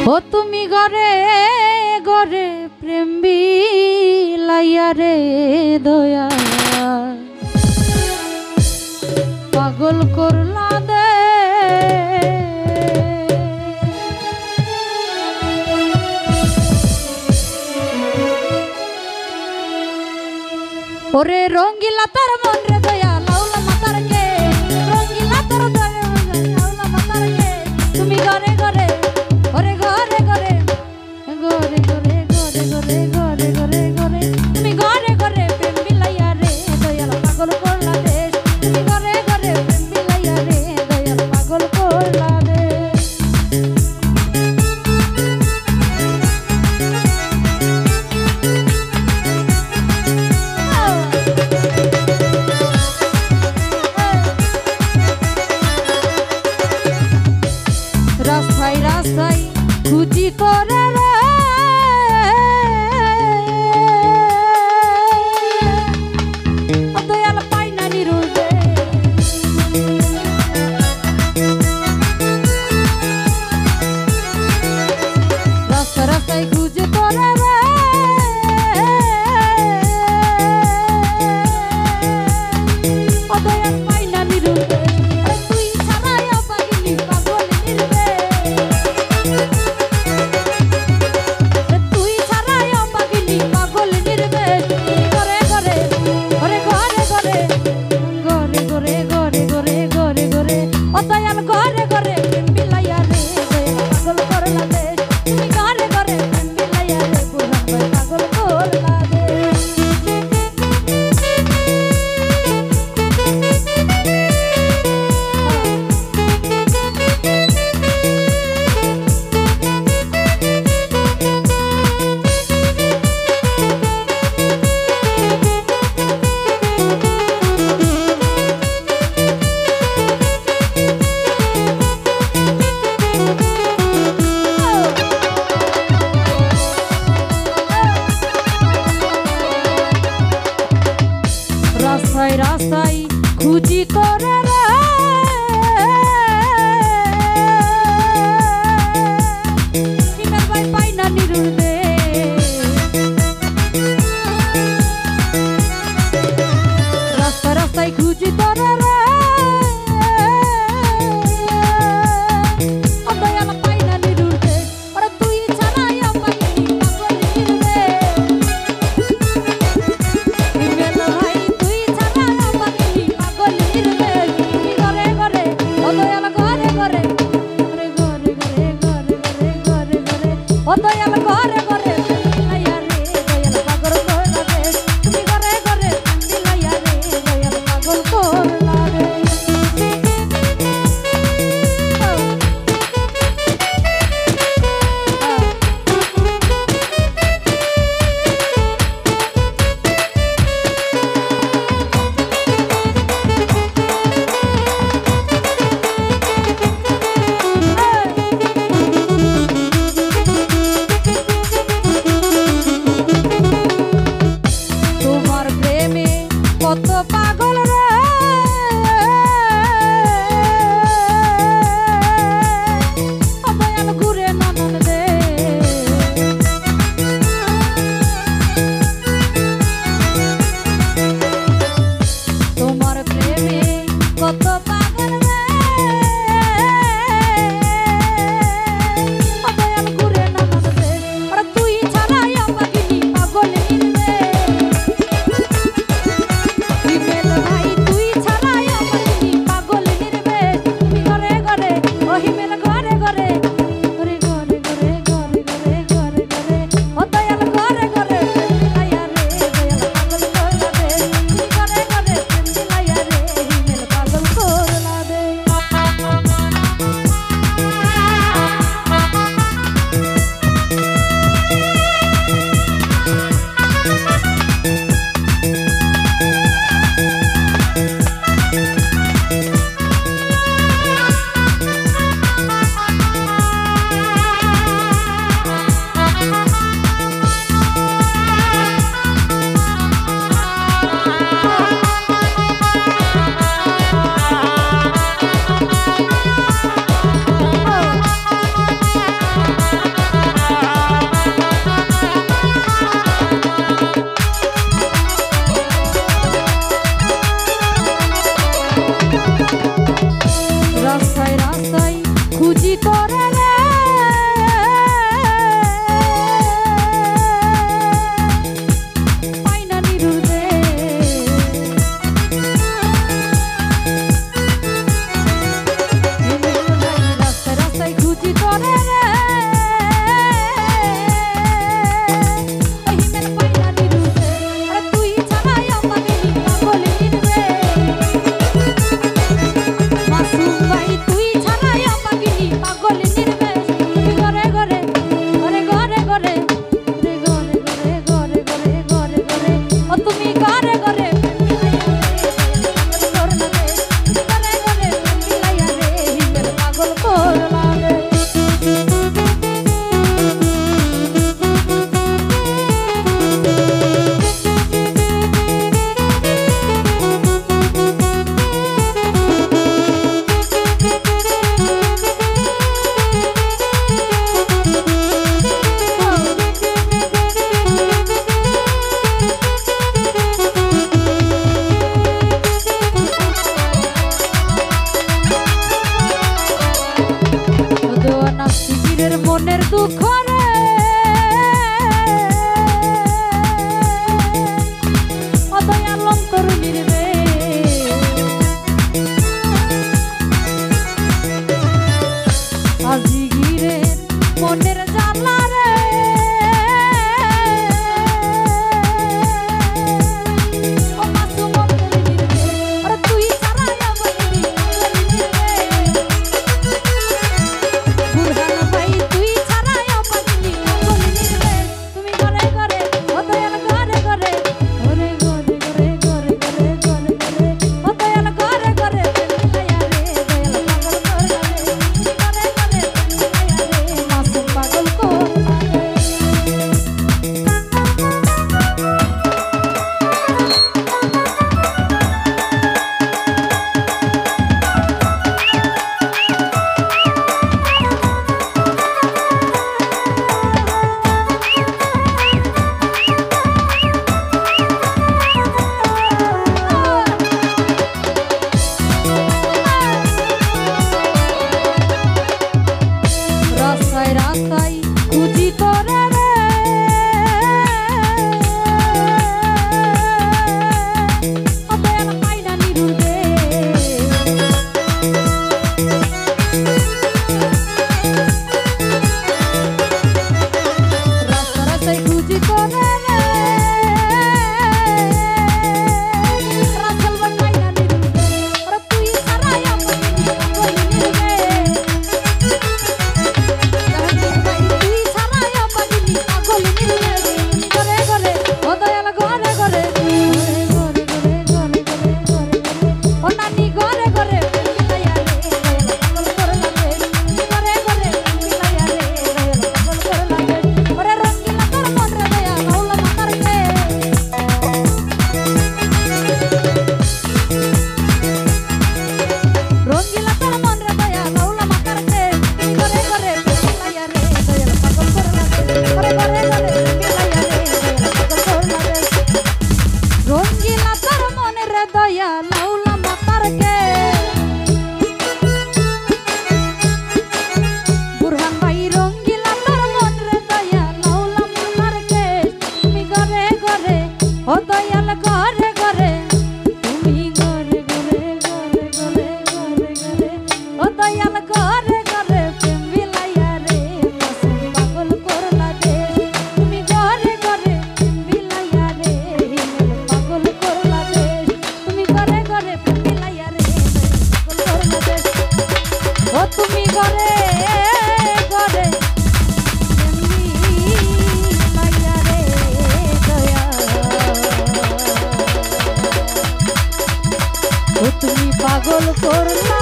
ও তুমি ঘরে ঘরে প্রেম বিলাইয়া রে দয়া পাগল করলা দে ওরে রঙ্গিলা তার মন রে দয়া লাউলা মাতার কে রঙ্গিলা তার দয়া লাউলা মাতার কে তুমি ঘরে ঘরে ঘরে ঘরে ঘরে ঘরে ঘরে ঘরে ঘরে ঘরে ঘরে ঘরে তুমি ঘরে ঘরে প্রেম বিলাইয়া রে দয়াল পাগল করলা দে তুমি ঘরে ঘরে প্রেম বিলাইয়া রে দয়াল পাগল করলা দে রাস্তায় রাস্তায় খুঁজি করে রে দয়াল পাই না নিরুল দে রাস্তা রাস্তায় খুঁজি করে রে দয়াল পাই না নিরুল দে তুই ছাড়াই পাগলি পাগল নির্বে তুই ছাড়াই পাগলি পাগল নির্বে ঘরে ঘরে ঘরে ঘরে ঘরে ঘরে ঘরে ঘরে ঘরে ঘরে ও দয়াল ঘরে ঘরে প্রেম বিলাইয়া রে দয়াল পাগল করলা দে তুমি ঘরে ঘরে প্রেম বিলাইয়া রে বুড়া ভাই পাগল করলা দে রাস্তায় রাস্তায় খুঁজি করে রে সিমের ভাই পাই না নিরুল দে রাস্তায় রাস্তায় খুঁজি করে রে ও দয়াল পাই না নিরুল দে ওরে তুই ছাড়াই পাগলি পাগল নির্বে সিমের ভাই তুই ছাড়াই পাগলি পাগল নির্বে তুমি ঘরে ঘরে ও দয়াল ঘরে ঘরে ঘরে ঘরে ঘরে ঘরে ঘরে ঘরে ঘরে ও দয়াল ঘরে ঘরে বিলাইয়া রে দয়াল পাগল করলা দে তুমি ঘরে ঘরে বিলাইয়া রে দয়াল পাগল করলা দে তোরে রে পাইনা নিরুর দে রাস্তায় রাস্তায় খুঁজি তোরে রে মনের দুঃখ রে অদয়াল অন্তরুণীর রে আজি ঘিরে মনের জ্বালা রে ও মাসুম অন্তরুণীর রে আরে তুই ছাড়া আমার বুরহান ভাই তুই ছাড়া আমার তুমি ঘরে ঘরে ও দয়াল ঘরে ঘরে ঘরে ঘরে ঘরে ঘরে ঘরে ঘরে ঘরে ও দয়াল ঘরে ঘরে মিলাইয়া রে দয়াল পাগল করে ঘরে রাস্তায় রাস্তায় খুঁজি তোরে রে ও দয়াল পাইনা নিরুর দে রাস্তা রাস্তায় খুঁজি তোরে রে রাসেল ভাই পাইনা নিরুর দে ওরে তুই ছাড়া আমার রঙ্গিলা তোর মনের দয়া লাউলা মাতারকে বুরহান ভাই রঙ্গিলা তোর মনের দয়া লাউলা মাতারকে তুমি ঘরে ঘরে ও দয়াল ঘরে ঘরে তুমি ঘরে ঘরে ঘরে ঘরে ঘরে ঘরে ও দয়াল ঘরে ঘরে প্রেম বিলাইয়া রে মাসুম পাগল করলা দে তুমি ঘরে ঘরে প্রেম বিলাইয়া রে পাগল করলা দে তুমি ঘরে ঘরে প্রেম বিলাইয়া রে পাগল করলা দে ও তুমি ঘরে ঘরে প্রেম বিলাইয়া রে দয়া ও তুমি পাগল করলা